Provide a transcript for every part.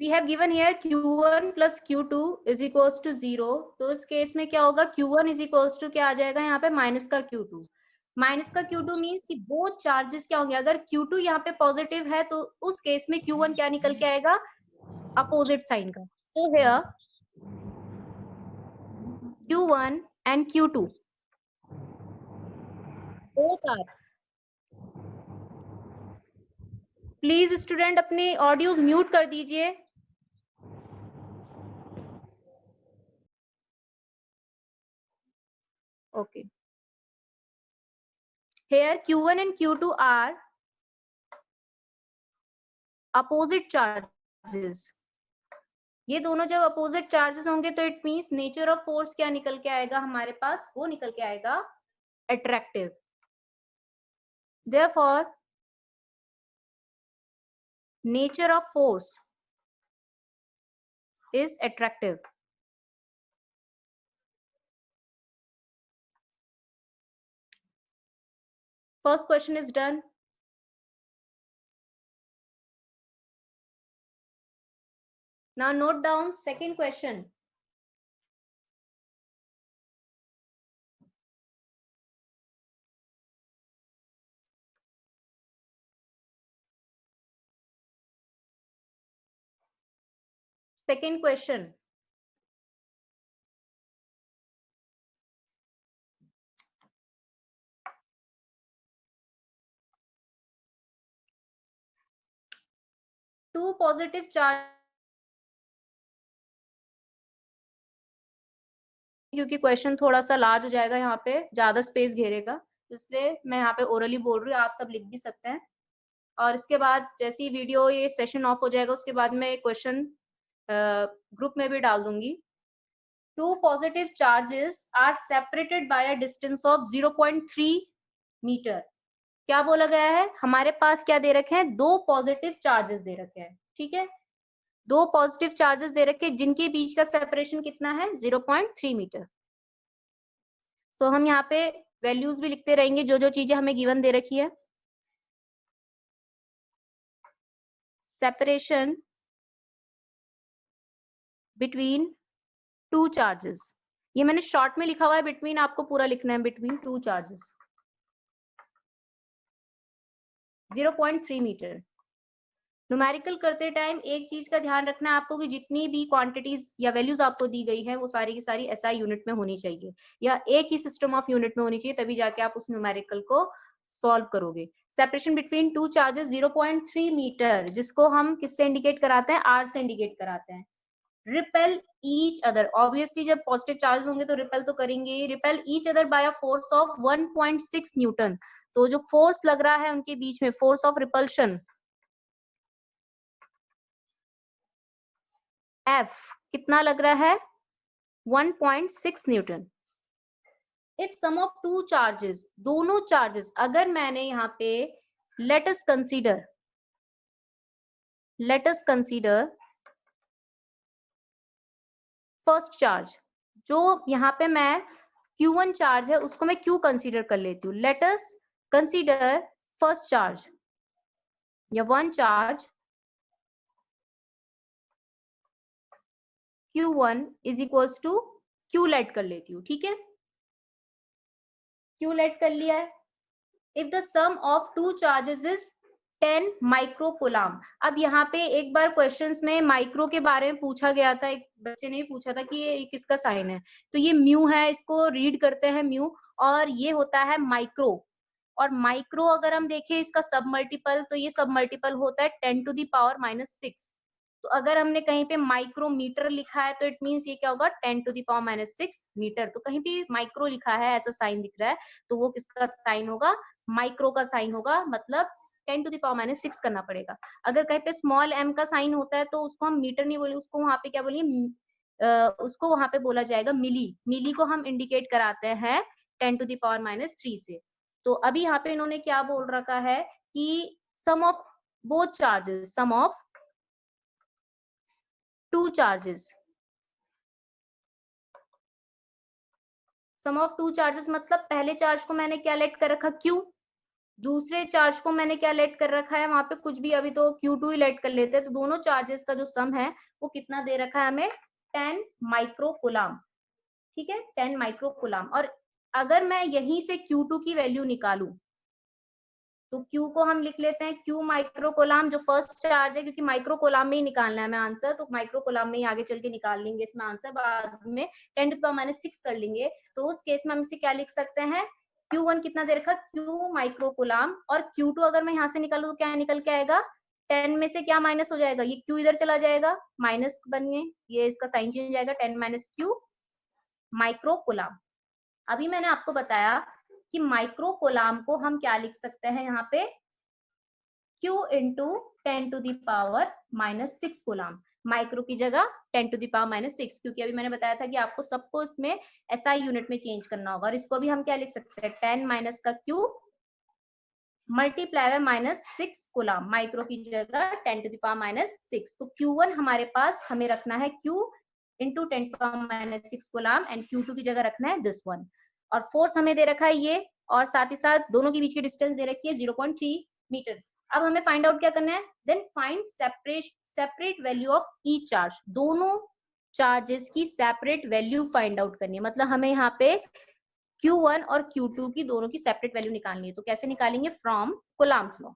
We have given here Q1 plus Q2 is equals to 0, तो इस case में क्या होगा, Q1 इज इक्वल्स टू क्या आ जाएगा यहाँ पे माइनस का Q2. माइनस का Q2 मीन्स कि बोथ चार्जेस क्या होंगे, अगर Q2 यहाँ पे पॉजिटिव है तो उस केस में Q1 क्या निकल के आएगा, अपोजिट साइन का. So here Q1 and Q2 both are. Please student अपने ऑडियोज म्यूट कर दीजिए. Okay. Here Q1 and Q2 are opposite charges. ये दोनों जब अपोजिट चार्जेस होंगे तो it means nature of force क्या निकल के आएगा हमारे पास, वो निकल के आएगा attractive. Therefore nature of force is attractive. First question is done. Now note down second question. Second question. Two positive charge, क्योंकि क्वेश्चन थोड़ा सा लार्ज हो जाएगा, यहाँ पे ज्यादा स्पेस घेरेगा, इसलिए मैं यहाँ पे ओरली बोल रही हूँ, आप सब लिख भी सकते हैं. और इसके बाद जैसी वीडियो ये सेशन ऑफ हो जाएगा उसके बाद मैं क्वेश्चन ग्रुप में भी डाल दूंगी. Two positive charges are separated by a distance of 0.3 metre. क्या बोला गया है, हमारे पास क्या दे रखे हैं, दो पॉजिटिव चार्जेस दे रखे हैं. ठीक है, दो पॉजिटिव चार्जेस दे रखे हैं जिनके बीच का सेपरेशन कितना है, 0.3 मीटर. तो हम यहाँ पे वैल्यूज भी लिखते रहेंगे जो जो चीजें हमें गिवन दे रखी है. सेपरेशन बिटवीन टू चार्जेस, ये मैंने शॉर्ट में लिखा हुआ है, बिटवीन आपको पूरा लिखना है, between two charges 0.3 metre. Numerical करते टाइम एक चीज का ध्यान रखना है आपको कि जितनी भी क्वांटिटीज या वैल्यूज आपको दी गई है वो सारी की सारी एसआई यूनिट में होनी चाहिए या एक ही सिस्टम ऑफ यूनिट में होनी चाहिए, तभी जाके आप उस न्यूमेरिकल को सॉल्व करोगे. Separation between two charges 0.3 metre, जिसको हम किससे इंडिकेट कराते हैं, आर से इंडिकेट कराते हैं. रिपेल ईच अदर, ऑब्वियसली जब पॉजिटिव चार्ज होंगे तो रिपेल तो करेंगे. Repel each other by a force of 1.6 Newton. तो जो फोर्स लग रहा है उनके बीच में, फोर्स ऑफ रिपल्शन F कितना लग रहा है, 1.6 newton. If sum of two charges, दोनों चार्जेस, अगर मैंने यहाँ पे let us consider first charge, जो यहाँ पे मैं Q1 चार्ज है उसको मैं Q कंसीडर कर लेती हूँ. Let us consider first charge या one charge Q1 is equals to Q let कर लेती हूँ. ठीक है, Q लेट कर लिया है. If the sum of two charges is 10 microcoulomb. अब यहाँ पे एक बार क्वेश्चंस में माइक्रो के बारे में पूछा गया था, एक बच्चे ने पूछा था कि ये किसका साइन है, तो ये म्यू है, इसको रीड करते हैं म्यू, और ये होता है माइक्रो. और माइक्रो अगर हम देखें इसका सब मल्टीपल, तो ये सब मल्टीपल होता है 10⁻⁻⁶. तो अगर हमने कहीं पे माइक्रोमीटर लिखा है तो इट मीन्स ये क्या होगा, 10⁻⁻⁶ मीटर. तो कहीं भी माइक्रो लिखा है, ऐसा साइन दिख रहा है, तो वो किसका साइन होगा, माइक्रो का साइन होगा, मतलब 10⁻⁻⁶ करना पड़ेगा. अगर कहीं पे स्मॉल m का साइन होता है तो उसको हम मीटर नहीं बोलेंगे, उसको वहां पे क्या बोलेंगे, उसको वहां पे बोला जाएगा मिली. मिली को हम इंडिकेट कराते हैं 10⁻³ से. तो अभी यहाँ पे इन्होंने क्या बोल रखा है कि sum of both charges, sum of two charges, sum of two charges मतलब पहले चार्ज को मैंने क्या लेट कर रखा, Q, दूसरे चार्ज को मैंने क्या लेट कर रखा है वहां पे, कुछ भी, अभी तो Q2 ही लेट कर लेते हैं, तो दोनों चार्जेस का जो सम है वो कितना दे रखा है हमें, 10 माइक्रोकुलाम। ठीक है, 10 माइक्रोकुलाम। और अगर मैं यहीं से Q2 की वैल्यू निकालूं तो Q को हम लिख लेते हैं Q माइक्रोकुलाम, जो फर्स्ट चार्ज है, क्योंकि माइक्रोकुलाम में ही निकालना है हमें आंसर, तो माइक्रोकुलाम में ही आगे चल के निकाल लेंगे इसमें आंसर, बाद में 10⁻⁻6 कर लेंगे। तो उस केस में हम इसे क्या लिख सकते हैं, Q1 कितना दे रखा, Q माइक्रोकुलाम, और Q2 अगर मैं यहाँ से निकालू तो क्या निकल के आएगा, 10 में से क्या माइनस हो जाएगा, ये Q इधर चला जाएगा, माइनस बन गए, ये इसका साइन चेंज हो जाएगा, 10 - Q माइक्रोकुलाम। अभी मैंने आपको बताया कि माइक्रोकुलाम को हम क्या लिख सकते हैं यहाँ पे, Q इंटू 10⁻⁻6 कुलाम। माइक्रो की जगह 10⁻⁻6, क्योंकि अभी मैंने बताया था कि आपको सबको इसमें SI यूनिट में चेंज करना होगा। और इसको भी हम क्या लिख सकते हैं, 10 माइनस का Q मल्टीप्लाई बाय -6 कुलाम, माइक्रो की जगह 10⁻⁻6। तो Q1 हमारे पास हमें रखना है Q इंटू 10⁻⁻6 कुलाम, एंड Q2 की जगह रखना है दिस वन। और फोर्स हमें दे रखा है ये, और साथ ही साथ दोनों के बीच की डिस्टेंस दे रखी है 0.3 मीटर। अब हमें फाइंड आउट क्या करना है, then find separate value of each charge. दोनों चार्जेस की सेपरेट वैल्यू फाइंड आउट करनी है, मतलब हमें यहाँ पे Q1 और Q2 की दोनों की सेपरेट वैल्यू निकालनी है। तो कैसे निकालेंगे, फ्रॉम कूलम्ब्स लॉ।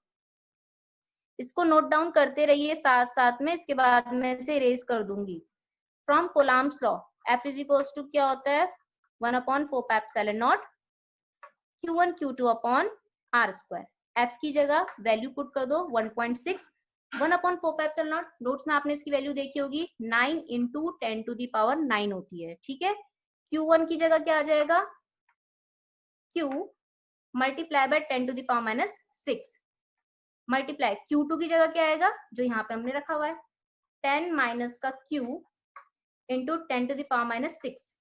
इसको नोट डाउन करते रहिए साथ साथ में, इसके बाद में इसे इरेज कर दूंगी। From Coulomb's law F is equals to क्या होता है, 1/4πε0 Q1 Q2 upon R square. F की जगह वैल्यू पुट कर दो 1.6, 1/4πε0, नोट्स में आपने इसकी वैल्यू देखी होगी, 9 इंटू 10⁻9 होती है। ठीक है, Q1 की जगह क्या आ जाएगा, Q multiply by 10⁻6 multiply, Q2 की जगह क्या आएगा, जो यहाँ पे हमने रखा हुआ है, 10 माइनस का Q into 10⁻6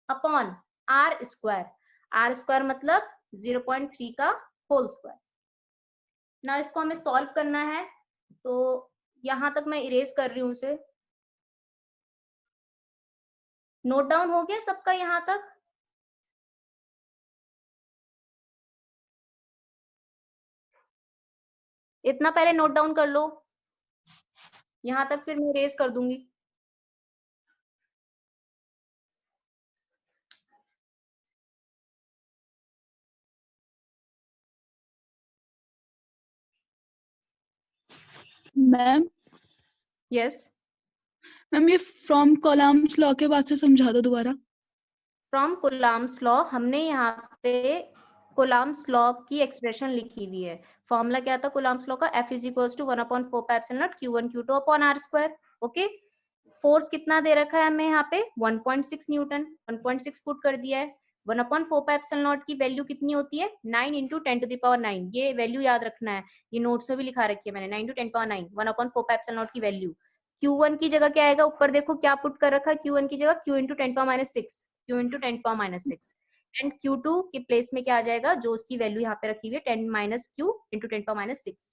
upon R square. R square मतलब 0.3 का होल स्क्वायर। ना इसको हमें सॉल्व करना है, तो यहां तक मैं इरेज कर रही हूँ उसे। नोट डाउन हो गया सबका यहाँ तक, इतना पहले नोट डाउन कर लो, यहां तक फिर मैं इरेज कर दूंगी। मैम यस, मैम ये फ्रॉम कॉलम्स लॉ के बाद से समझा दो दोबारा। फ्रॉम कूलम्ब्स लॉ हमने यहाँ पे कूलम्ब्स लॉ की एक्सप्रेशन लिखी हुई है। फॉर्मूला क्या था कूलम्ब्स लॉ का, F is equals to 1/4πε0 Q1 Q2 upon R square. Okay, force कितना दे रखा है हमें यहाँ पे, 1.6 न्यूटन, 1.6 पुट कर दिया है। 1/4πε0 की वैल्यू कितनी होती है, 9 इंटू 10⁻9। ये वैल्यू याद रखना है, ये नोट्स में भी लिखा रखी है मैंने, 9 इंटू 10⁻9, 1/4πε0 की वैल्यू। Q1 की जगह क्या आएगा, ऊपर देखो क्या पुट कर रखा है, Q1 की जगह Q into 10⁻6, Q into 10⁻6, and Q2 के प्लेस में क्या आ जाएगा, जो उसकी वैल्यू यहाँ पे रखी हुई है, 10 माइनस Q इंटू 10⁻6।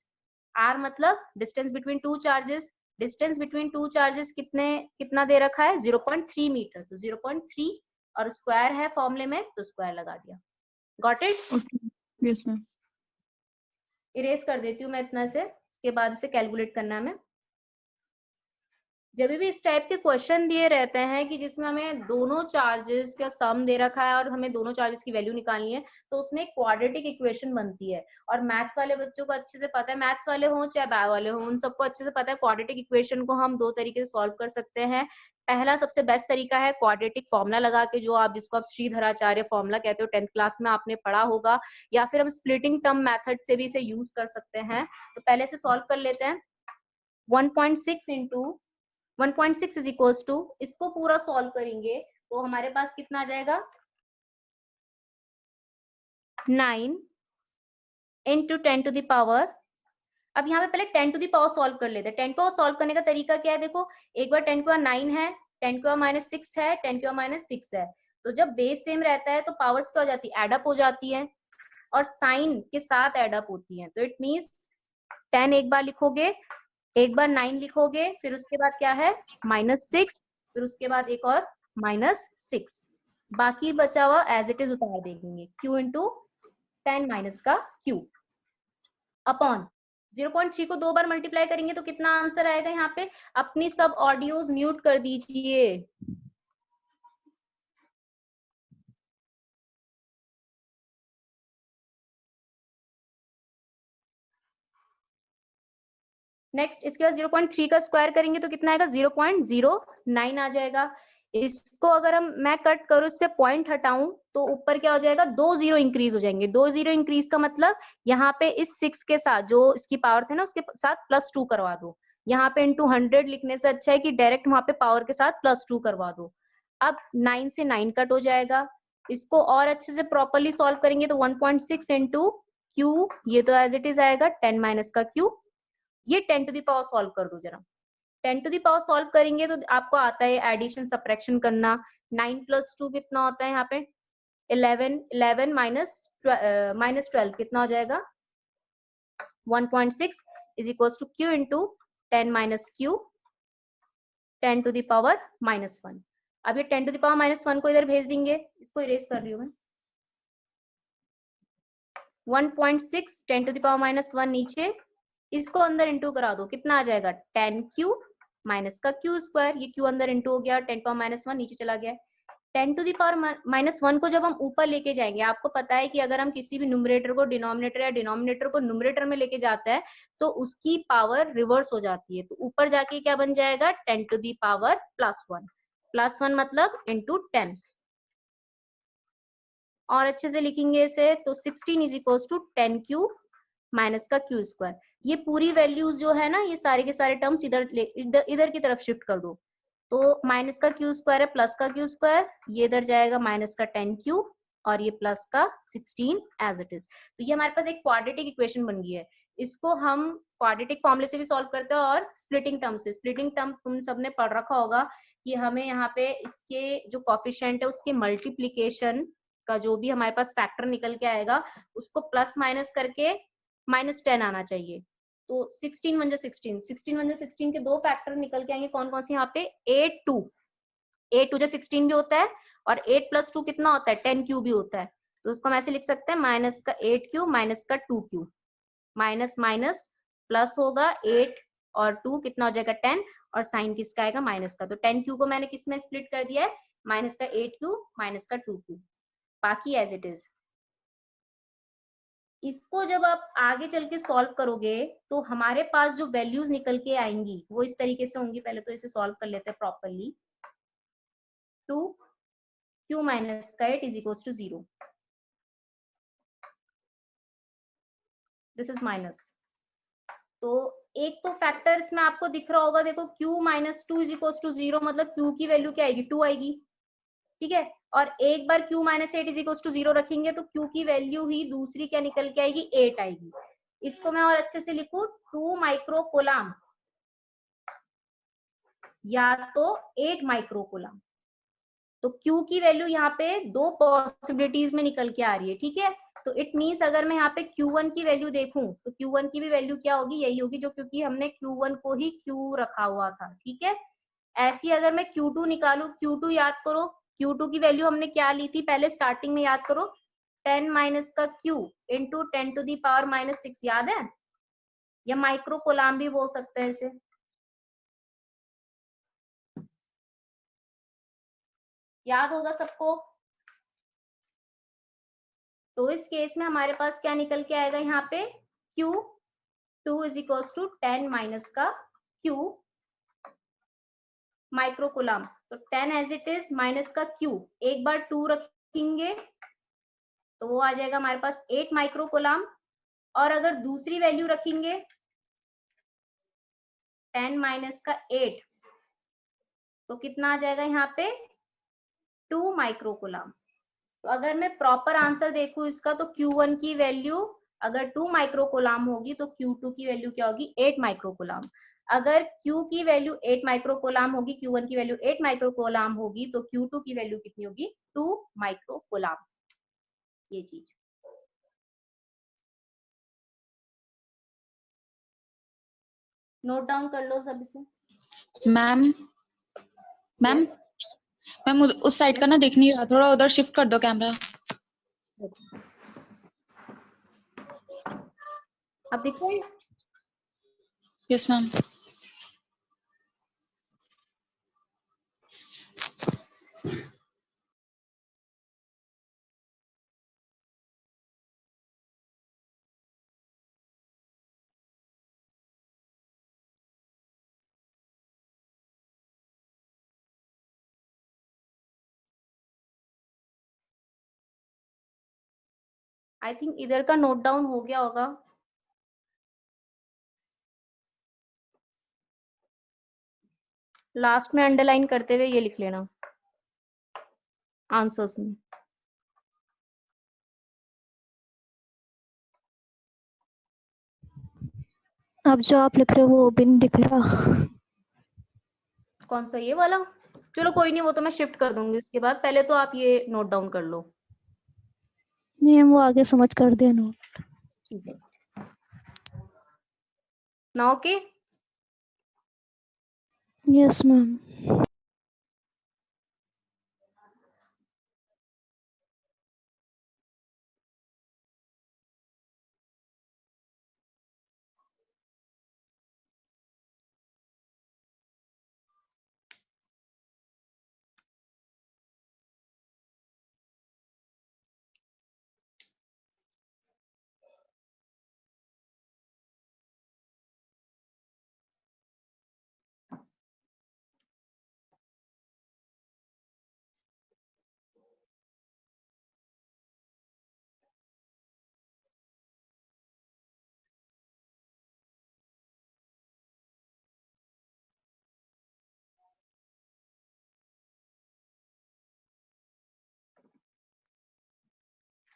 R मतलब distance between two charges, distance between two charges कितना दे रखा है, 0.3 मीटर, तो 0.3, और स्क्वायर है फॉर्मूले में तो स्क्वायर लगा दिया। Got it? Okay, yes ma'am. Erase कर देती हूँ मैं इतना से, उसके बाद इसे कैलकुलेट करना है हमें। जब भी इस टाइप के क्वेश्चन दिए रहते हैं कि जिसमें हमें दोनों चार्जेस का सम दे रखा है और हमें दोनों चार्जेस की वैल्यू निकालनी है, तो उसमें एक क्वाड्रेटिक इक्वेशन बनती है। और मैथ्स वाले बच्चों को अच्छे से पता है, मैथ्स वाले हों चाहे बायो वाले हों, उन सबको अच्छे से पता है क्वाड्रेटिक इक्वेशन को हम दो तरीके से सॉल्व कर सकते हैं। पहला सबसे बेस्ट तरीका है क्वाड्रेटिक फॉर्मुला लगा के, जो आप जिसको आप श्रीधराचार्य फॉर्मुला कहते हो, 10th क्लास में आपने पढ़ा होगा, या फिर हम स्प्लिटिंग टर्म मेथड से भी इसे यूज कर सकते हैं। तो पहले से सॉल्व कर लेते हैं। 1.6 इंटू 1.6 इज इक्वल्स टू, इसको पूरा सॉल्व करेंगे तो हमारे पास कितना आ जाएगा, 9 इंटू 10⁻। अब यहाँ पे पहले 10⁻ सॉल्व कर लेते हैं। 10⁻ सॉल्व करने का तरीका क्या है, देखो एक बार 10⁻9 है, 10⁻6 है, 10⁻6 है, तो जब बेस सेम रहता है तो पावर्स क्या हो जाती है, एडअप हो जाती है, और साइन के साथ एडअप होती है। तो इट मींस 10 एक बार लिखोगे, एक बार 9 लिखोगे, फिर उसके बाद क्या है -6, फिर उसके बाद एक और -6, बाकी बचा हुआ एज इट इज उतार देंगे, Q इंटू 10 माइनस का क्यूब अपॉन 0.3 को 2 बार मल्टीप्लाई करेंगे तो कितना आंसर आएगा यहाँ पे। अपनी सब ऑडियोज म्यूट कर दीजिए। नेक्स्ट इसके बाद 0.3 का स्क्वायर करेंगे तो कितना आएगा 0.09 आ जाएगा। इसको अगर मैं कट करूं, इससे पॉइंट हटाऊं तो ऊपर क्या हो जाएगा, 2 जीरो इंक्रीज हो जाएंगे। 2 जीरो इंक्रीज का मतलब यहाँ पे इस 6 के साथ जो इसकी पावर थे ना उसके साथ +2 करवा दो। यहाँ पे इंटू 100 लिखने से अच्छा है कि डायरेक्ट वहां पे पावर के साथ +2 करवा दो। अब 9 से 9 कट हो जाएगा। इसको और अच्छे से प्रॉपरली सॉल्व करेंगे तो 1.6 इंटू क्यू, ये तो एज इट इज आएगा 10 माइनस का क्यू। ये 10 टू द पावर सॉल्व कर दो जरा। 10 टू द पावर सॉल्व करेंगे तो आपको आता है एडिशन सब्ट्रैक्शन करना। 9 + 2 कितना होता है यहाँ पे 11, 11 माइनस 12 कितना हो जाएगा 1.6 is equal to q into 10 minus q 10 to the power -1। अब ये 10 टू द पावर -1 को इधर भेज देंगे। इसको इरेज कर रही हूँ मैं। 1.6 10 टू द पावर -1 नीचे, इसको अंदर इंटू करा दो, कितना आ जाएगा 10 क्यू माइनस का क्यू स्क्वायर। ये क्यू अंदर इंटू हो गया, 10 पावर -1 नीचे चला गया। 10 टू द पावर -1 को जब हम ऊपर लेके जाएंगे, आपको पता है कि अगर हम किसी भी न्यूमरेटर को डिनोमिनेटर या डिनोमिनेटर को न्यूमरेटर में लेके जाता है तो उसकी पावर रिवर्स हो जाती है। तो ऊपर जाके क्या बन जाएगा 10 टू द पावर +1। +1 मतलब इंटू 10। और अच्छे से लिखेंगे इसे तो 16 is equal to 10 q minus का क्यू स्क्वायर। ये पूरी वैल्यूज जो है ना, ये सारे के सारे टर्म्स इधर की तरफ शिफ्ट कर दो। तो माइनस का क्यू स्क्वायर है प्लस का क्यू स्क्वायर, ये इधर जाएगा माइनस का 10 क्यू और ये प्लस का 16 एज इट इज। तो ये हमारे पास एक क्वाड्रेटिक इक्वेशन बन गई है। इसको हम क्वाड्रेटिक फॉर्मूले से भी सॉल्व करते हैं और स्प्लिटिंग टर्म से। स्प्लिटिंग टर्म तुम सबने पढ़ रखा होगा कि हमें यहाँ पे इसके जो कोफिशिएंट है उसके मल्टीप्लीकेशन का जो भी हमारे पास फैक्टर निकल के आएगा उसको प्लस माइनस करके -10 आना चाहिए। तो 16 1 16, 16 1 16 के दो फैक्टर निकल के आएंगे। कौन कौन से यहाँ पे 8 2 16 भी होता है और 8 + 2 कितना होता है 10 क्यू भी होता है। तो उसको हम ऐसे लिख सकते हैं माइनस का 8 क्यू माइनस का 2 क्यू। माइनस माइनस प्लस होगा 8 और 2 कितना हो जाएगा 10 और साइन किसका आएगा माइनस का। तो 10 क्यू को मैंने किस में स्प्लिट कर दिया है माइनस का 8 क्यू माइनस का 2 क्यू, बाकी एज इट इज। इसको जब आप आगे चल के सॉल्व करोगे तो हमारे पास जो वैल्यूज निकल के आएंगी वो इस तरीके से होंगी। पहले तो इसे सॉल्व कर लेते हैं प्रॉपरली। 2 क्यू माइनस का 8 is equal to 0। This is minus. तो एक तो फैक्टर इसमें आपको दिख रहा होगा, देखो q minus 2 is equal to 0 मतलब q की वैल्यू क्या आएगी 2 आएगी, ठीक है। और एक बार q minus 8 is equal to 0 रखेंगे तो q की वैल्यू ही दूसरी क्या निकल के आएगी 8 आएगी। इसको मैं और अच्छे से लिखूं 2 माइक्रोकूलम या तो 8 माइक्रोकूलम। तो Q की वैल्यू यहाँ पे दो पॉसिबिलिटीज में निकल के आ रही है, ठीक है। तो इट मींस अगर मैं यहाँ पे Q1 की वैल्यू देखूं तो Q1 की भी वैल्यू क्या होगी यही होगी जो, क्योंकि हमने Q1 को ही Q रखा हुआ था, ठीक है। ऐसी अगर मैं Q2 निकालू, Q2 याद करो Q2 की वैल्यू हमने क्या ली थी पहले स्टार्टिंग में, याद करो 10 माइनस का Q into 10 to the power -6, याद है। या माइक्रोकूलम भी बोल सकते हैं इसे, याद होगा सबको। तो इस केस में हमारे पास क्या निकल के आएगा यहाँ पे Q2 is equal to 10 minus का Q माइक्रोकूलम। तो 10 एज इट इज माइनस का Q, एक बार 2 रखेंगे तो वो आ जाएगा हमारे पास 8 माइक्रोकूलम। और अगर दूसरी वैल्यू रखेंगे 10 माइनस का 8 तो कितना आ जाएगा यहाँ पे 2 माइक्रोकूलम। तो अगर मैं प्रॉपर आंसर देखूं इसका तो Q1 की वैल्यू अगर 2 माइक्रोकूलम होगी तो Q2 की वैल्यू क्या होगी 8 माइक्रोकूलम। अगर Q की वैल्यू 8 माइक्रोकूलम होगी, Q1 की वैल्यू 8 माइक्रोकूलम होगी तो Q2 की वैल्यू कितनी होगी 2 माइक्रोकूलम। ये चीज नोट डाउन कर लो सब इसे। मैम मैम मैम उस साइड का ना दिख नहीं रहा, थोड़ा उधर शिफ्ट कर दो कैमरा। अब देखो, यस मैम। आई थिंक इधर का नोट डाउन हो गया होगा। लास्ट में अंडरलाइन करते हुए ये लिख लेना आंसर्स में। अब जो आप लिख रहे हो वो भी नहीं दिख रहा। कौन सा, ये वाला? चलो कोई नहीं, वो तो मैं शिफ्ट कर दूंगी उसके बाद, पहले तो आप ये नोट डाउन कर लो। नहीं, हम वो आगे समझ कर दिया नोट। ठीक है ना? Okay, yes ma'am.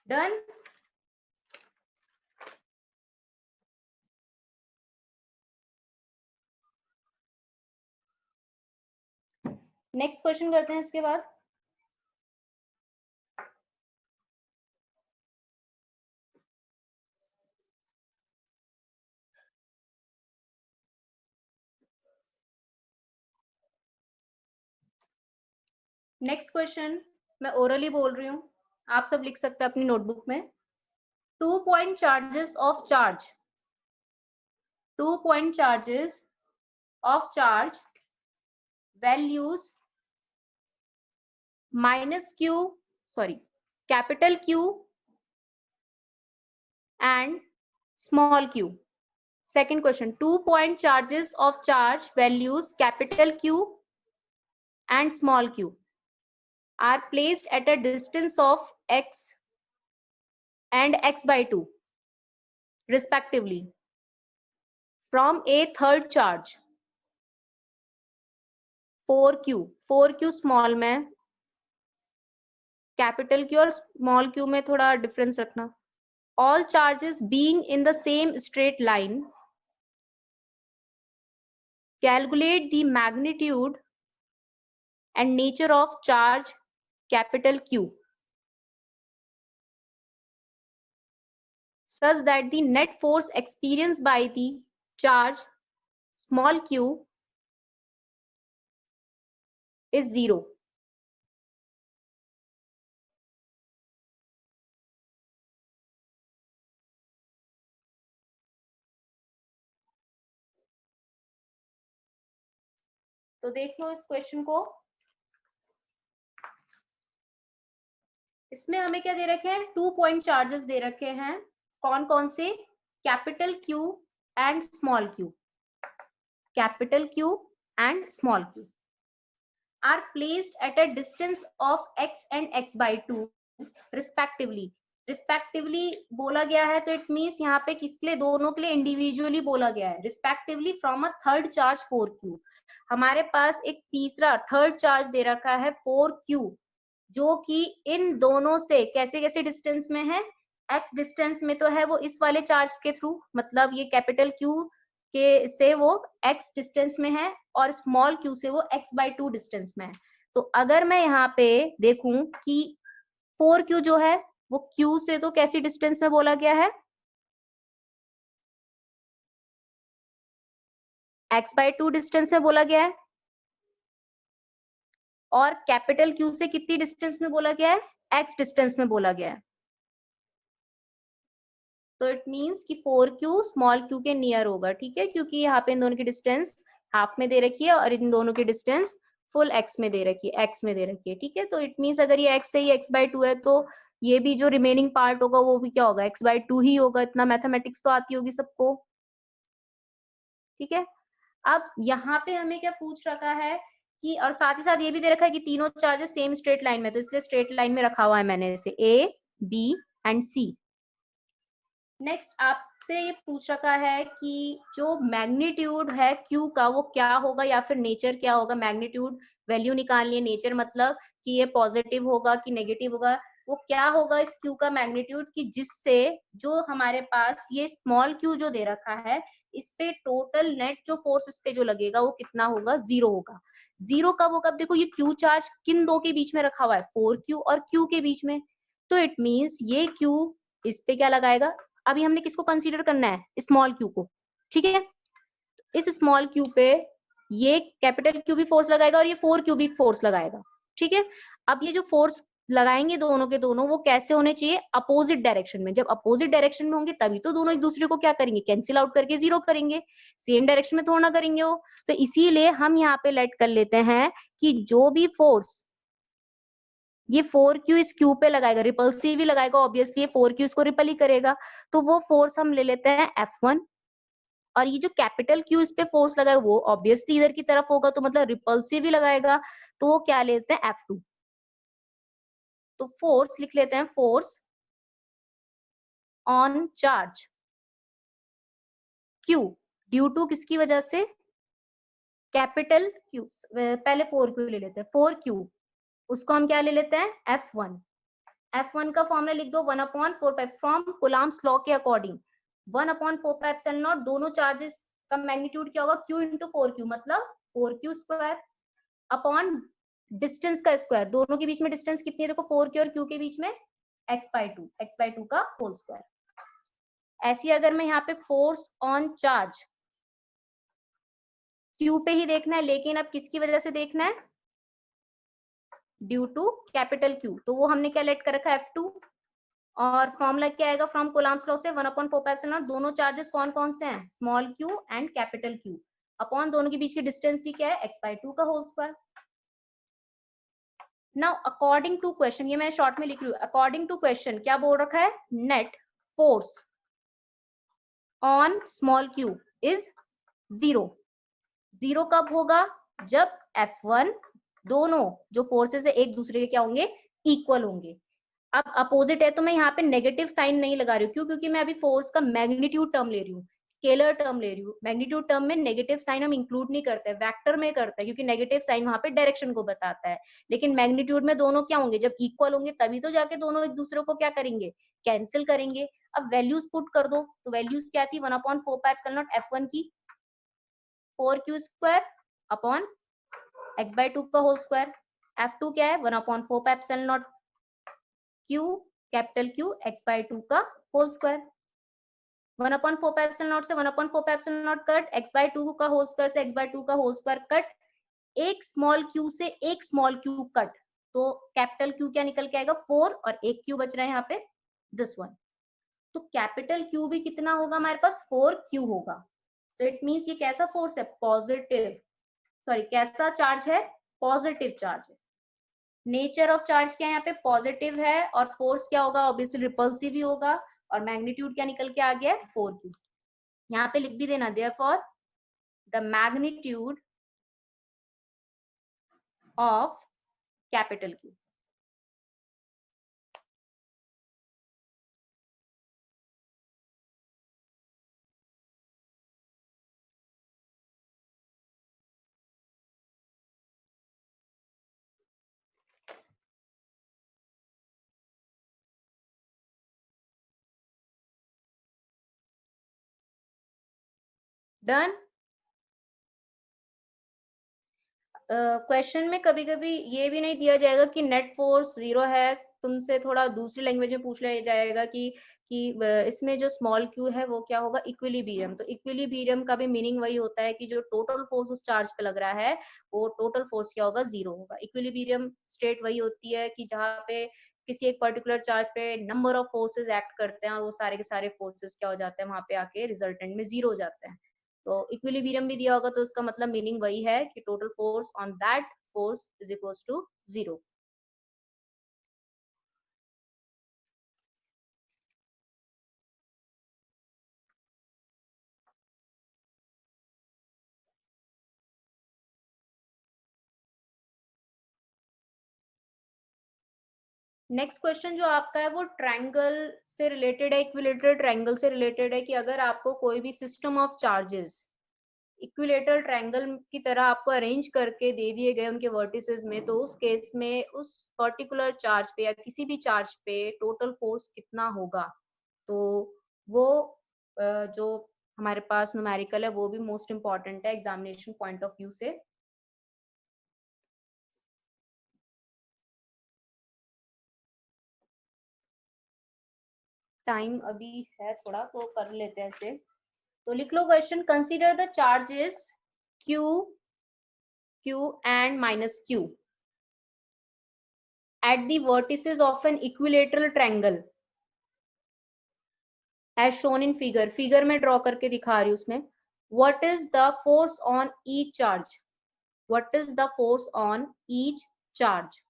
Done. Next question करते हैं इसके बाद। नेक्स्ट क्वेश्चन मैं ओरली बोल रही हूँ, आप सब लिख सकते हैं अपनी नोटबुक में। 2 point charges of charge, 2 point charges of charge values minus q, sorry, capital Q and small q. Second question, 2 point charges of charge values capital Q and small q are placed at a distance of x and x by 2 respectively from a third charge 4q, 4q small में, capital Q और small q में थोड़ा difference रखना। all charges being in the same straight line, calculate the magnitude and nature of charge capital Q such that the net force experienced by the charge small q is 0. तो देख लो इस question को। इसमें हमें क्या दे रखे हैं? 2 पॉइंट चार्जेस दे रखे हैं। कौन कौन से? Capital Q and small q, capital Q and small q are placed at a distance of x and x by 2 respectively. Respectively बोला गया है तो इट मीन्स यहाँ पे किसके लिए? दोनों के लिए इंडिविजुअली बोला गया है। Respectively from a third charge 4q, हमारे पास एक तीसरा थर्ड चार्ज दे रखा है 4q, जो कि इन दोनों से कैसे कैसे डिस्टेंस में है? x डिस्टेंस में तो है वो इस वाले चार्ज के थ्रू, मतलब ये कैपिटल Q के से वो x डिस्टेंस में है और स्मॉल q से वो x by 2 डिस्टेंस में है। तो अगर मैं यहाँ पे देखूं कि 4q जो है वो q से तो कैसी डिस्टेंस में बोला गया है? x by 2 डिस्टेंस में बोला गया है। और कैपिटल Q से कितनी डिस्टेंस में बोला गया है? x डिस्टेंस में बोला गया है। तो इट मींस कि 4q स्मॉल q के नियर होगा, ठीक है, क्योंकि यहाँ पे इन दोनों की डिस्टेंस हाफ में दे रखी है और इन दोनों की डिस्टेंस फुल x में दे रखी है, x में दे रखी है, ठीक है। तो इट मींस अगर ये x है, ये x/2 है, तो ये भी जो रिमेनिंग पार्ट होगा वो भी क्या होगा, x/2 ही होगा। इतना मैथमेटिक्स तो आती होगी सबको, ठीक है। अब यहाँ पे हमें क्या पूछ रखा है कि, और साथ ही साथ ये भी दे रखा है कि तीनों चार्जेस सेम स्ट्रेट लाइन में, तो इसलिए स्ट्रेट लाइन में रखा हुआ है मैंने इसे A, B and C। Next आपसे ये पूछ रखा है कि जो मैग्नीट्यूड है Q का वो क्या होगा या फिर नेचर क्या होगा। मैग्नीट्यूड वैल्यू निकालनी है, नेचर मतलब कि ये पॉजिटिव होगा कि नेगेटिव होगा। वो क्या होगा इस Q का मैग्नीट्यूड, कि जिससे जो हमारे पास ये स्मॉल q जो दे रखा है, इस पे टोटल नेट जो फोर्स इस पे जो लगेगा वो कितना होगा, 0 होगा। 0 कब होगा, अब देखो ये Q चार्ज किन दो के बीच में रखा हुआ है, 4q और Q के बीच में, तो इट मींस ये Q इस पे क्या लगाएगा। अभी हमने किसको कंसीडर करना है, स्मॉल q को, ठीक है। इस स्मॉल q पे ये कैपिटल Q भी फोर्स लगाएगा और ये 4q भी फोर्स लगाएगा, ठीक है। अब ये जो फोर्स लगाएंगे दोनों के दोनों, वो कैसे होने चाहिए, अपोजिट डायरेक्शन में। जब अपोजिट डायरेक्शन में होंगे तभी तो दोनों एक दूसरे को क्या करेंगे, कैंसिल आउट करके 0 करेंगे। सेम डायरेक्शन में थोड़ा ना करेंगे वो, तो इसीलिए हम यहाँ पे लेट कर लेते हैं कि जो भी फोर्स ये 4q इस q पे लगाएगा, रिपल्सिव ही लगाएगा ऑब्वियसली, ये 4q इसको रिपल ही करेगा, तो वो फोर्स हम ले लेते हैं F1। और ये जो कैपिटल Q इस पे फोर्स लगाएगा वो ऑब्वियसली इधर की तरफ होगा, तो मतलब रिपल्सिव ही लगाएगा, तो वो क्या लेते हैं, F2। तो फोर्स लिख लेते हैं, force on charge Q due to किसकी वजह से, कैपिटल Q। पहले 4q ले लेते हैं, 4q उसको हम क्या ले लेते हैं, F1। F1 का फॉर्मूला लिख दो, 1/4 फ्रॉम कूलम्ब्स लॉ के अकॉर्डिंग 1/4 दोनों चार्जेस का मैग्नीट्यूड क्या होगा, Q इंटू 4q, मतलब 4q स्क्वायर अपॉन डिस्टेंस का स्क्वायर। दोनों के बीच में डिस्टेंस कितनी है, देखो 4q और q के बीच में x/2 का होल स्क्वायर। ऐसी अगर मैं यहाँ पे फोर्स ऑन चार्ज Q पे ही देखना है, लेकिन अब किसकी वजह से देखना है, ड्यू टू कैपिटल Q, तो वो हमने क्या लेट कर रखा है, F2। और फॉर्मूला क्या आएगा, फ्रॉम कूलम्ब्स लॉ से 1/4 दोनों चार्जेस कौन कौन से हैं, small q and capital Q, upon दोनों के बीच की डिस्टेंस भी क्या है, x/2 का whole square. Now according to question, ये मैं शॉर्ट में लिख रही हूँ, अकॉर्डिंग टू क्वेश्चन क्या बोल रखा है, net force on small q is 0। 0 कब होगा, जब F1 दोनों जो फोर्सेस है एक दूसरे के क्या होंगे, इक्वल होंगे। अब अपोजिट है तो मैं यहाँ पे नेगेटिव साइन नहीं लगा रही हूँ, क्यों, क्योंकि मैं अभी फोर्स का मैग्नीट्यूड टर्म ले रही हूँ, स्केलर टर्म ले रही हूँ। मैग्नीट्यूड टर्म में नेगेटिव साइन हम इंक्लूड नहीं करते, वेक्टर में करते हैं, क्योंकि नेगेटिव साइन वहां पे डायरेक्शन को बताता है। लेकिन मैग्नीट्यूड में दोनों क्या होंगे, जब इक्वल होंगे तभी तो जाके दोनों एक दूसरे को क्या करेंगे, कैंसिल करेंगे। अब वैल्यूज पुट कर दो, तो वैल्यूज क्या थी, 1/4 F1 की 4q स्क्वायर अपॉन x/2 का होल स्क्वायर। F2 क्या है, 1/4 Q कैपिटल Q x/2 का होल स्क्वायर। 1/4 से 1/4 कट, x/2 का होल स्क्वायर से x/2 का होल स्क्वायर कट, एक स्मॉल q से एक स्मॉल q कट, तो कैपिटल Q क्या निकल के आएगा, 4, और एक q बच रहा है यहाँ पे, दिस वन। तो कैपिटल Q भी कितना होगा हमारे पास, 4q होगा। तो इट मींस ये कैसा फोर्स है, पॉजिटिव, सॉरी कैसा चार्ज है, पॉजिटिव चार्ज है। नेचर ऑफ चार्ज क्या है, यहाँ पे पॉजिटिव है, और फोर्स क्या होगा, ऑब्वियसली रिपल्सिव ही होगा, और मैग्नीट्यूड क्या निकल के आ गया है, 4q। यहाँ पे लिख भी देना, therefore the magnitude of capital Q। Done. Question में कभी कभी ये भी नहीं दिया जाएगा कि नेट फोर्स 0 है, तुमसे थोड़ा दूसरी लैंग्वेज में पूछ लिया जाएगा कि इसमें जो स्मॉल क्यू है वो क्या होगा, इक्विलिब्रियम। तो इक्विलिब्रियम का भी मीनिंग वही होता है कि जो टोटल फोर्स उस चार्ज पे लग रहा है वो टोटल फोर्स क्या होगा, 0 होगा। इक्विलिब्रियम स्टेट वही होती है कि जहाँ पे किसी एक पर्टिकुलर चार्ज पे नंबर ऑफ फोर्सेस एक्ट करते हैं और वो सारे के सारे फोर्सेस क्या हो जाते हैं, वहां पे आके रिजल्टेंट में 0 हो जाते हैं। तो इक्विलिब्रियम भी दिया होगा तो उसका मतलब मीनिंग वही है कि total force on that force is equals to 0। Next question जो आपका है वो ट्रायंगल से रिलेटेड है, इक्विलेटरल ट्रायंगल से रिलेटेड है कि अगर आपको कोई भी system of charges equilateral triangle की तरह आपको अरेंज करके दे दिए गए उनके वर्टिसेस में, तो उस केस में उस पर्टिकुलर चार्ज पे या किसी भी चार्ज पे टोटल फोर्स कितना होगा। तो वो जो हमारे पास न्यूमेरिकल है वो भी मोस्ट इंपॉर्टेंट है एग्जामिनेशन पॉइंट ऑफ व्यू से। टाइम अभी है थोड़ा तो कर लेते हैं इसे। तो लिख लो question, consider the charges Q, Q and minus Q at the vertices of an equilateral triangle as shown in figure। Figure में ड्रॉ करके दिखा रही हूँ उसमें। What is the force on each charge? What is the force on each charge?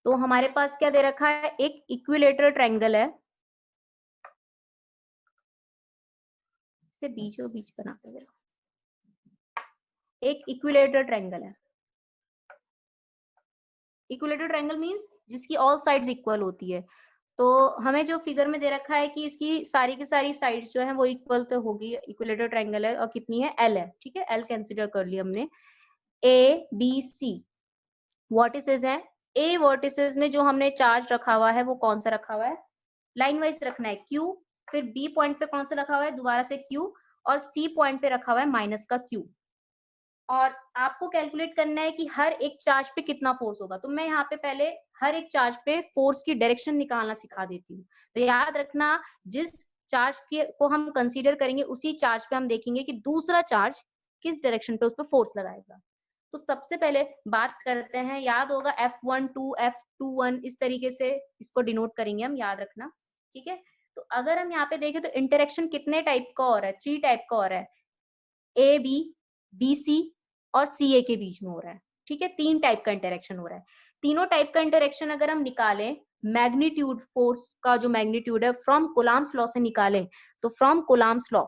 तो हमारे पास क्या दे रखा है, एक इक्विलेटरल ट्रायंगल है, इसे बीचों बीच बनाते हैं, एक इक्विलेटरल ट्रायंगल है। इक्विलेटरल ट्रायंगल मींस जिसकी ऑल साइड्स इक्वल होती है। तो हमें जो फिगर में दे रखा है कि इसकी सारी की सारी साइड्स जो है वो इक्वल तो होगी, इक्विलेटरल ट्रायंगल है और कितनी है, L है, ठीक है, L कंसीडर कर लिया हमने। A B C वर्टिसेस हैं, A वर्टिसेस में जो हमने चार्ज रखा हुआ है वो कौन सा रखा हुआ है, लाइन वाइज रखना है Q, फिर B पॉइंट पे कौन सा रखा हुआ है, दोबारा से Q, और C पॉइंट पे रखा हुआ है माइनस का Q। और आपको कैलकुलेट करना है कि हर एक चार्ज पे कितना फोर्स होगा। तो मैं यहाँ पे पहले हर एक चार्ज पे फोर्स की डायरेक्शन निकालना सिखा देती हूँ। तो याद रखना, जिस चार्ज को हम कंसीडर करेंगे उसी चार्ज पे हम देखेंगे कि दूसरा चार्ज किस डायरेक्शन पे उस पर फोर्स लगाएगा। तो सबसे पहले बात करते हैं, याद होगा F12 F21 इस तरीके से इसको डिनोट करेंगे हम, याद रखना, ठीक है। तो अगर हम यहाँ पे देखें तो इंटरेक्शन कितने टाइप का और है, 3 टाइप का और है, A B B C और CA के बीच में हो रहा है, ठीक है। 3 टाइप का इंटरेक्शन हो रहा है। तीनों टाइप का इंटरेक्शन अगर हम निकालें, मैग्नीट्यूड फोर्स का जो मैग्नीट्यूड है फ्रॉम कूलम्ब्स लॉ से निकालें, तो फ्रॉम कूलम्ब्स लॉ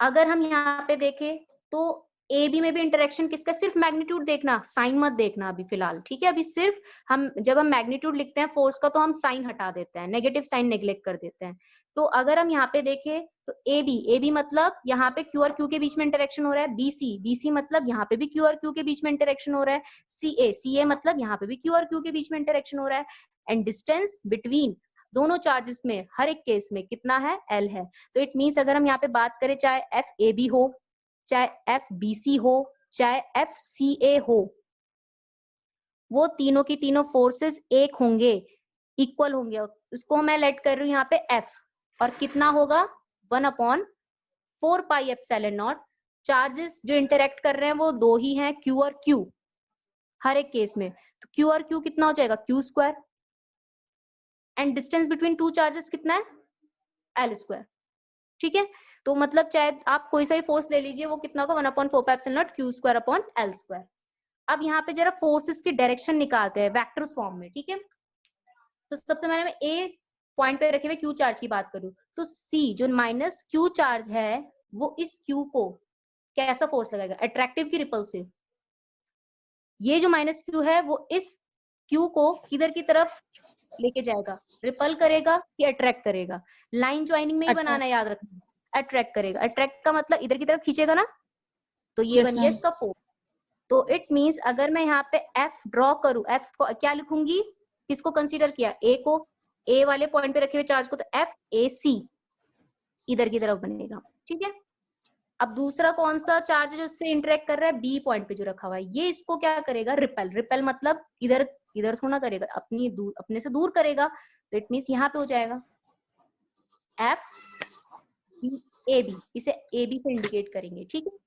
अगर हम यहाँ पे देखें तो ए बी में भी इंटरेक्शन किसका, सिर्फ मैग्नीट्यूड देखना, साइन मत देखना अभी फिलहाल, ठीक है। अभी सिर्फ हम जब हम मैग्नीट्यूड लिखते हैं फोर्स का तो हम साइन हटा देते हैं, नेगेटिव साइन नेग्लेक्ट कर देते हैं। तो अगर हम यहाँ पे देखें तो ए बी मतलब यहाँ पे क्यू और क्यू के बीच में इंटरेक्शन हो रहा है, बी सी मतलब यहाँ पे भी क्यू और क्यू के बीच में इंटरेक्शन हो रहा है, सी ए मतलब यहाँ पे भी क्यू और क्यू के बीच में इंटरेक्शन हो रहा है। एंड डिस्टेंस बिटवीन दोनों चार्जेस में हर एक केस में कितना है, L है। तो इट मीन्स अगर हम यहाँ पे बात करें, चाहे FAB हो, चाहे FBC हो, चाहे FCA हो, वो तीनों की तीनों फोर्सेस एक होंगे, इक्वल होंगे। उसको मैं लेट कर रही हूँ यहाँ पे F, और कितना होगा 1/4 पाई एप्सिलॉन नॉट। चार्जेस जो इंटरेक्ट कर रहे हैं वो 2 ही हैं, Q और Q हर एक केस में। तो Q और Q कितना हो जाएगा, Q square. And distance between 2 charges कितना है, L स्क्वायर, ठीक है। तो मतलब चाहे आप कोई सा भी फोर्स ले लीजिए, वो कितना होगा 1/4 pi epsilon not Q square upon L square. अब यहाँ पे जरा फोर्सेस की डायरेक्शन निकालते हैं वेक्टर्स फॉर्म में, ठीक है। तो सबसे पहले मैं A पॉइंट पे रखे हुए Q चार्ज की बात करूं तो C जो माइनस Q चार्ज है वो इस Q को कैसा फोर्स लगाएगा, अट्रैक्टिव की रिपल्सिव। ये जो माइनस Q है वो इस Q को किधर की तरफ लेके जाएगा, रिपल करेगा कि अट्रैक्ट करेगा। लाइन ज्वाइनिंग में ही बनाना, याद रखना, अट्रैक्ट करेगा। अट्रैक्ट का मतलब इधर की तरफ खींचेगा ना, तो ये बन गया इसका फोर्स। तो इट मींस अगर मैं यहाँ पे F ड्रॉ करूं, F को क्या लिखूंगी, किसको कंसीडर किया, A को, A वाले पॉइंट पे रखे हुए चार्ज को, तो FAC इधर की तरफ बनेगा, ठीक है। अब दूसरा कौन सा चार्ज जो इससे इंटरेक्ट कर रहा है, बी पॉइंट पे जो रखा हुआ है, ये इसको क्या करेगा, रिपेल। रिपेल मतलब इधर इधर थोड़ा करेगा, अपने से दूर करेगा, तो इट मीन्स यहाँ पे हो जाएगा एफ ए बी, इसे ए बी से इंडिकेट करेंगे, ठीक है।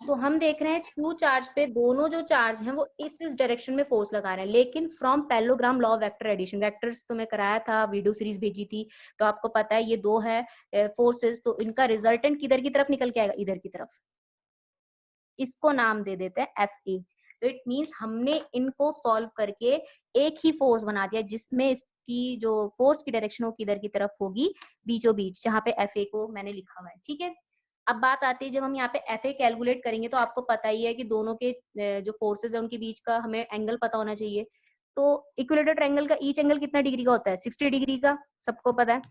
तो हम देख रहे हैं इस क्यू चार्ज पे दोनों जो चार्ज हैं वो इस डायरेक्शन में फोर्स लगा रहे हैं, लेकिन from parallelogram law of vector addition, vectors तो मैं कराया था, वीडियो सीरीज भेजी थी, तो आपको पता है ये दो है फोर्सेस, तो इनका रिजल्टेंट किधर की तरफ निकल के आएगा, इधर की तरफ। इसको नाम दे देते हैं एफ ए। तो इट मीन्स हमने इनको सॉल्व करके एक ही फोर्स बना दिया, जिसमें इसकी जो फोर्स की डायरेक्शन हो किधर की तरफ होगी, बीचों बीच, जहां पे एफ ए को मैंने लिखा हुआ है, ठीक है। अब बात आती है, जब हम यहाँ पे एफ ए कैलकुलेट करेंगे, तो आपको पता ही है कि दोनों के जो फोर्सेज है उनके बीच का हमें एंगल पता होना चाहिए। तो इक्विलेटरल ट्रायंगल का ईच एंगल कितना डिग्री का होता है, 60 डिग्री का, सबको पता है।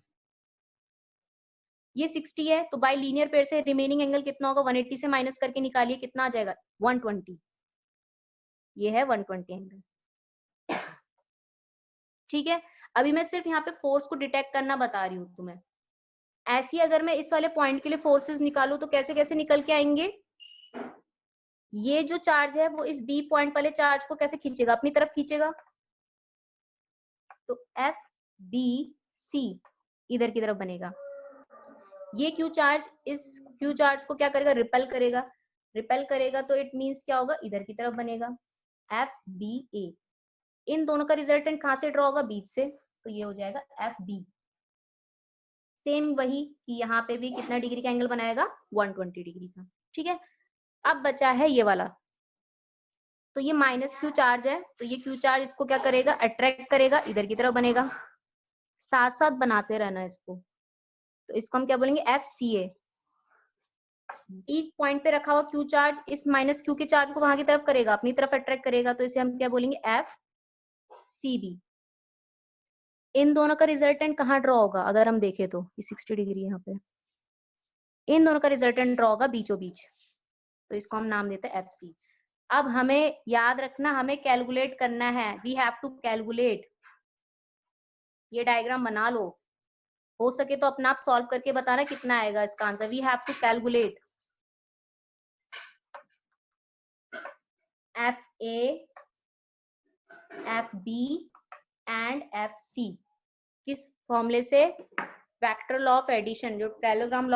ये 60 है, तो बाय लीनियर पेयर से रिमेनिंग एंगल कितना होगा, 180 से माइनस करके निकालिए, कितना आ जाएगा, 120। ये है 120 एंगल, ठीक है। अभी मैं सिर्फ यहाँ पे फोर्स को डिटेक्ट करना बता रही हूँ तुम्हें। ऐसी अगर मैं इस वाले पॉइंट के लिए फोर्सेस निकालू तो कैसे कैसे निकल के आएंगे, ये जो चार्ज है वो इस बी पॉइंट वाले चार्ज को कैसे खींचेगा, अपनी तरफ खींचेगा, तो एफ बी सी इधर की तरफ बनेगा। ये क्यू चार्ज इस क्यू चार्ज को क्या करेगा, रिपेल करेगा। रिपेल करेगा तो इट मींस क्या होगा, इधर की तरफ बनेगा एफ बी ए। इन दोनों का रिजल्टेंट कहां से ड्रॉ होगा, बीच से, तो ये हो जाएगा एफ बी। सेम वही कि यहाँ पे भी कितना डिग्री का एंगल बनाएगा, 120 डिग्री का, ठीक है। अब बचा है ये वाला, तो ये माइनस क्यू चार्ज है, तो ये क्यू चार्ज इसको क्या करेगा, अट्रैक्ट करेगा, इधर की तरफ बनेगा। साथ साथ बनाते रहना इसको, तो इसको हम क्या बोलेंगे, एफ सी ए। बी पॉइंट पे रखा हुआ क्यू चार्ज इस माइनस क्यू के चार्ज को वहां की तरफ करेगा, अपनी तरफ अट्रैक्ट करेगा, तो इसे हम क्या बोलेंगे, एफ सी बी। इन दोनों का रिजल्टेंट कहाँ ड्रॉ होगा, अगर हम देखें तो ये 60 डिग्री यहाँ पे, इन दोनों का रिजल्टेंट ड्रॉ होगा बीचों बीच, तो इसको हम नाम देते हैं एफ सी। अब हमें याद रखना, हमें कैलकुलेट करना है, वी हैव टू कैलकुलेट। ये डायग्राम बना लो, हो सके तो अपना आप सॉल्व करके बताना कितना आएगा इसका answer. We have to calculate F A, F B and F C. किस फॉर्मूले से, वेक्टर लॉ ऑफ एडिशन, जो parallelogram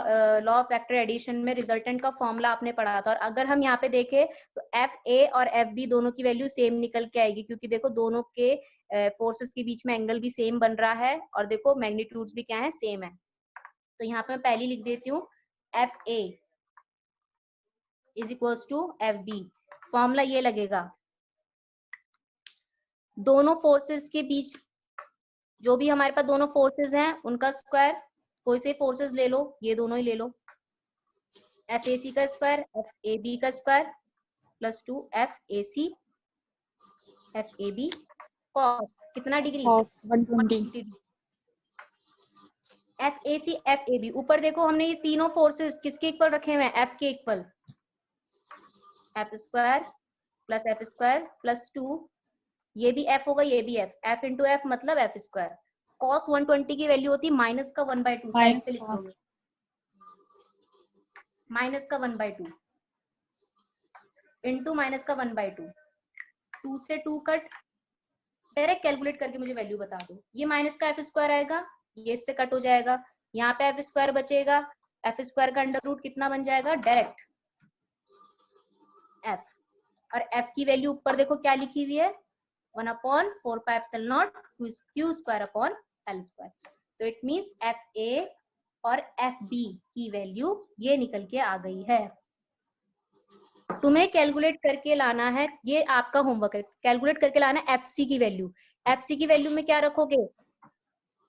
law of vector addition में रिजल्टेंट का फॉर्मूला आपने पढ़ा था। और अगर हम यहाँ पे देखें तो एफ ए और एफ बी दोनों की वैल्यू सेम निकल के आएगी, क्योंकि देखो दोनों के फोर्सेस के बीच में एंगल भी सेम बन रहा है, और देखो मैग्नीट्यूड्स भी क्या है, सेम है। तो यहाँ पे मैं पहली लिख देती हूँ, F A is equals to F B. Formula ये लगेगा, दोनों फोर्सेस के बीच जो भी हमारे पास दोनों फोर्सेस हैं उनका स्क्वायर, कोई से फोर्सेस ले लो, ये दोनों ही ले लो, एफ ए सी का स्क्वायर, एफ ए बी का square plus 2 F A C F A B cos कितना degree, cos 120। F A C F A B. ऊपर देखो हमने ये तीनों फोर्सेस किसके इक्वल रखे हुए हैं, एफ के इक्वल, एफ स्क्वायर प्लस 2, ये भी एफ होगा, ये भी एफ, एफ इंटू एफ मतलब एफ स्क्वायर। कॉस 120 की वैल्यू होती है माइनस का 1/2, साइड पे लिख लोगे, माइनस का 1/2 इंटू माइनस का 1/2, 2 से 2 कट, डायरेक्ट कैलकुलेट करके मुझे वैल्यू बता दो। ये माइनस का एफ स्क्वायर आएगा, ये इससे कट हो जाएगा, यहाँ पे एफ स्क्वायर बचेगा, एफ स्क्वायर का अंडर रूट कितना बन जाएगा, डायरेक्ट एफ। और एफ की वैल्यू ऊपर देखो क्या लिखी हुई है, 1/4πε0 Q square upon L square. तो इट मींस एफ ए और एफ बी की वैल्यू ये निकल के आ गई है। तुम्हें कैलकुलेट करके लाना है, ये आपका होमवर्क है, कैलकुलेट करके लाना है एफ सी की वैल्यू। एफ सी की वैल्यू में क्या रखोगे,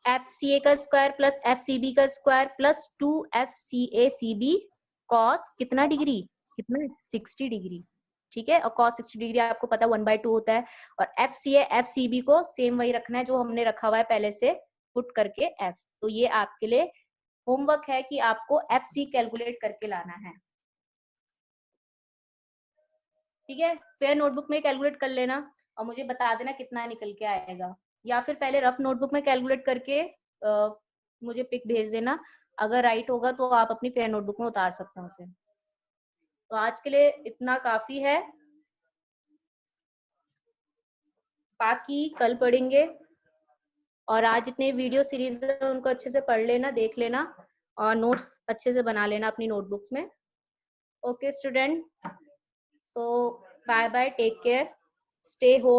एफ सी ए का square plus F C B का square plus 2 F C A C B cos कितना डिग्री, कितना 60 डिग्री, ठीक है। और कॉस 60 डिग्री आपको पता 1/2 होता है। और F C A F C B को सेम वही रखना है जो हमने रखा हुआ है पहले से, पुट करके एफ। तो ये आपके लिए होमवर्क है कि आपको एफ सी कैलकुलेट करके लाना है, ठीक है। फिर नोटबुक में कैलकुलेट कर लेना और मुझे बता देना कितना निकल के आएगा, या फिर पहले रफ नोटबुक में कैलकुलेट करके मुझे पिक भेज देना, अगर राइट होगा तो आप अपनी फेयर नोटबुक में उतार सकते हैं उसे। तो आज के लिए इतना काफी है, बाकी कल पढ़ेंगे। और आज जितने वीडियो सीरीज है उनको अच्छे से पढ़ लेना, देख लेना और नोट्स अच्छे से बना लेना अपनी नोटबुक्स में। Okay student, so bye bye, take care, stay home.